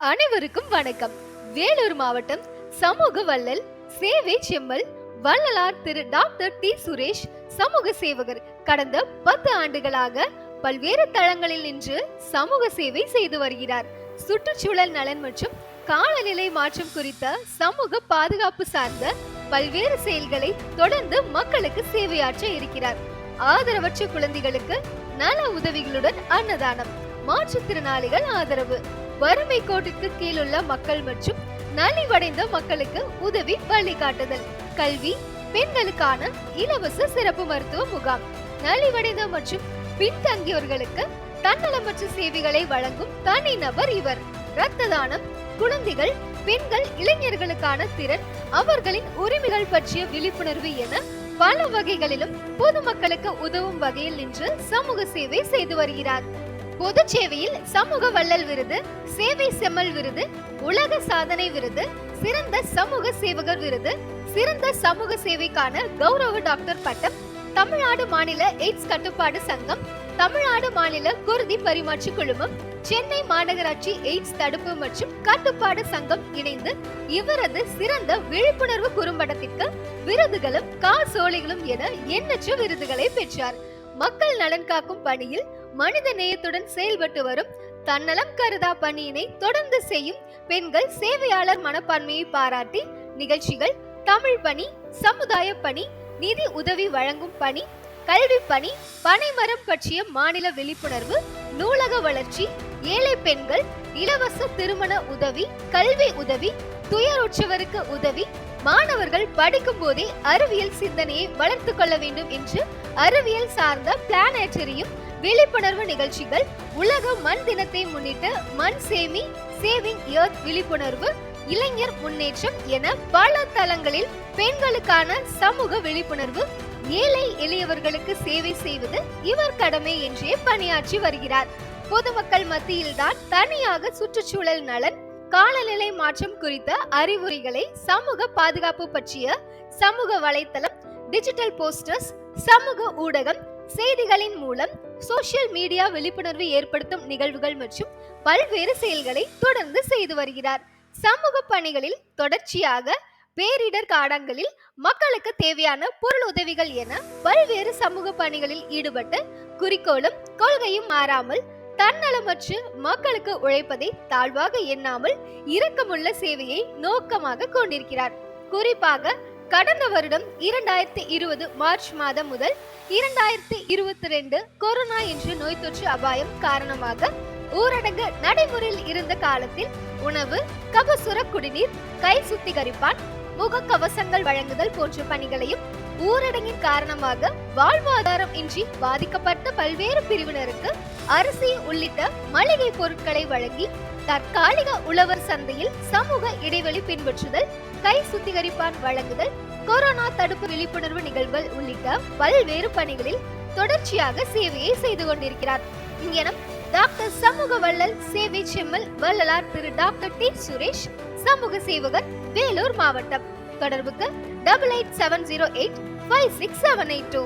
அனைவருக்கும் வணக்கம். வேலூர் மாவட்டம் சமூக வள்ளல் சேவை செம்மல் வள்ளலார் திரு டாக்டர் டி சுரேஷ் சமூக சேவகர் கடந்த 10 ஆண்டுகளாக பல்வேறு தளங்களில் நின்று சமூக சேவை செய்து வருகிறார். சுற்றுச்சூழல் நலன் மற்றும் காலநிலை மாற்றம் குறித்த சமூக பாதுகாப்பு சார்ந்த பல்வேறு செயல்களை தொடர்ந்து மக்களுக்கு சேவையாற்ற இருக்கிறார். ஆதரவற்ற குழந்தைகளுக்கு நல உதவிகளுடன் அன்னதானம், மாற்றுத்திறனாளிகள் ஆதரவு, வறுமை கோட்டிற்கு கீழுள்ள மக்கள் மற்றும் நலிவடைந்த மக்களுக்கு உதவி வழிகாட்டுதல், கல்வி, பெண்களுக்கான இலவச சிறப்பு மருத்துவ முகாம், நலிவடைந்த மற்றும் பின்தங்கியோர்களுக்கு தன்னலமற்ற சேவைகளை வழங்கும் தனி நபர் இவர். இரத்த தானம், குழந்தைகள், பெண்கள், இளைஞர்களுக்கான திறன், அவர்களின் உரிமைகள் பற்றிய விழிப்புணர்வு என பல வகைகளிலும் பொதுமக்களுக்கு உதவும் வகையில் நின்று சமூக சேவை செய்து வருகிறார். பொது சேவையில் சமூக வள்ளல் விருது, சேவை செம்மல் விருது, உலக சாதனை விருது, சிறந்த சமூக சேவகர் விருது, சிறந்த சமூக சேவைக்கான கௌரவ டாக்டர் பட்டம், தமிழ்நாடு மாநில எய்ட்ஸ் கட்டுப்பாடு சங்கம், தமிழ்நாடு மாநில குருதி பரிமாற்று குழுமம், சென்னை மாநகராட்சி எய்ட்ஸ் தடுப்பு மற்றும் கட்டுப்பாடு சங்கம் இணைந்து இவரது சிறந்த விழிப்புணர்வு குறும்படத்திற்கு விருதுகளும் காசோலைகளும் என எண்ணற்ற விருதுகளை பெற்றார். மக்கள் நலன் காக்கும் பணியில் மனித நேயத்துடன் செயல்பட்டு வரும் தன்னலம் கருதா பணியினை தொடர்ந்து செய்யும் பெண்கள் சேவையாளர் மனப்பான்மையை பாராட்டி நிகழ்ச்சிகள், தமிழ் பணி, சமுதாய பணி, நிதி உதவி வழங்கும் பணி, கல்வி பணி, பனைமரம் பற்றிய மாநில விழிப்புணர்வு, நூலக வளர்ச்சி, ஏழை பெண்கள், இலவச திருமண உதவி, கல்வி உதவி, துயருற்றவருக்கு உதவி, மாணவர்கள் படிக்கும் போதே அறிவியல் சிந்தனையை வளர்த்து கொள்ள வேண்டும் என்று அறிவியல் சார்ந்த பிளானேட்டரியும் விழிப்புணர்வு நிகழ்ச்சிகள், உலக மண் தினத்தை முன்னிட்டு மண் சேமி, சேவிங் எர்த் விழிப்புணர்வு, இளைஞர் முன்னேற்றம் என பல தளங்களில் பெண்களுக்கான சமூக விழிப்புணர்வு, ஏழை எளியவர்களுக்கு சேவை செய்வது இவர் கடமை என்றே பணியாற்றி வருகிறார். பொதுமக்கள் மத்தியில்தான் தனியாக சுற்றுச்சூழல் நலன், காலநிலை மாற்றம் குறித்த அறிவுரைகளை, சமூக பாதுகாப்பு பற்றிய சமூக வலைத்தளம், டிஜிட்டல் போஸ்டர்ஸ், சமூக ஊடகம், செய்திகளின் மூலம் சோசியல் மீடியா விழிப்புணர்வு ஏற்படுத்தும் நிகழ்வுகள் மற்றும் பல்வேறு செயல்களை தொடர்ந்து செய்து வருகிறார். சமூக பணிகளில் தொடர்ச்சியாக பேரிடர் காலங்களில் மக்களுக்கு தேவையான பொருள் உதவிகள் என பல்வேறு சமூக பணிகளில் ஈடுபட்டு குறிக்கோளும் கொள்கையும் மாறாமல் தன்னலமற்று மக்களுக்கு உழைப்பதை தாழ்வாக எண்ணாமல் இரக்கமுள்ள சேவையை நோக்கமாக கொண்டிருக்கிறார். குறிப்பாக கடந்த வருடம் 2020 மார்ச் மாதம் முதல் 2022 கொரோனா என்ற நோய் தொற்று அபாயம் காரணமாக ஊரடங்கு நடைமுறையில் இருந்த காலத்தில் உணவு, கபசுர குடிநீர், கை சுத்திகரிப்பான், முக கவசங்கள் வழங்குதல் போன்ற பணிகளையும், ஊரடங்கின் காரணமாக வாழ்வாதாரம் இன்றி பாதிக்கப்பட்ட பல்வேறு பிரிவினருக்கு அரிசி உள்ளிட்ட மளிகை பொருட்களை வழங்கி, தற்காலிக உழவர் சந்தையில் சமூக இடைவெளி பின்பற்றுதல், கை சுத்திகரிப்பான் வழங்குதல், கொரோனா தடுப்பு விழிப்புணர்வு நிகழ்வுகள் உள்ளிட்ட பல்வேறு பணிகளில் தொடர்ச்சியாக சேவையை செய்து கொண்டிருக்கிறார். இங்கனம் டாக்டர் சமூக வள்ளல் சேவை செம்மல் வள்ளலார் திரு டாக்டர் டி சுரேஷ் சமூக சேவகர், வேலூர் மாவட்டம். தொடர்புக்கு 8870856782.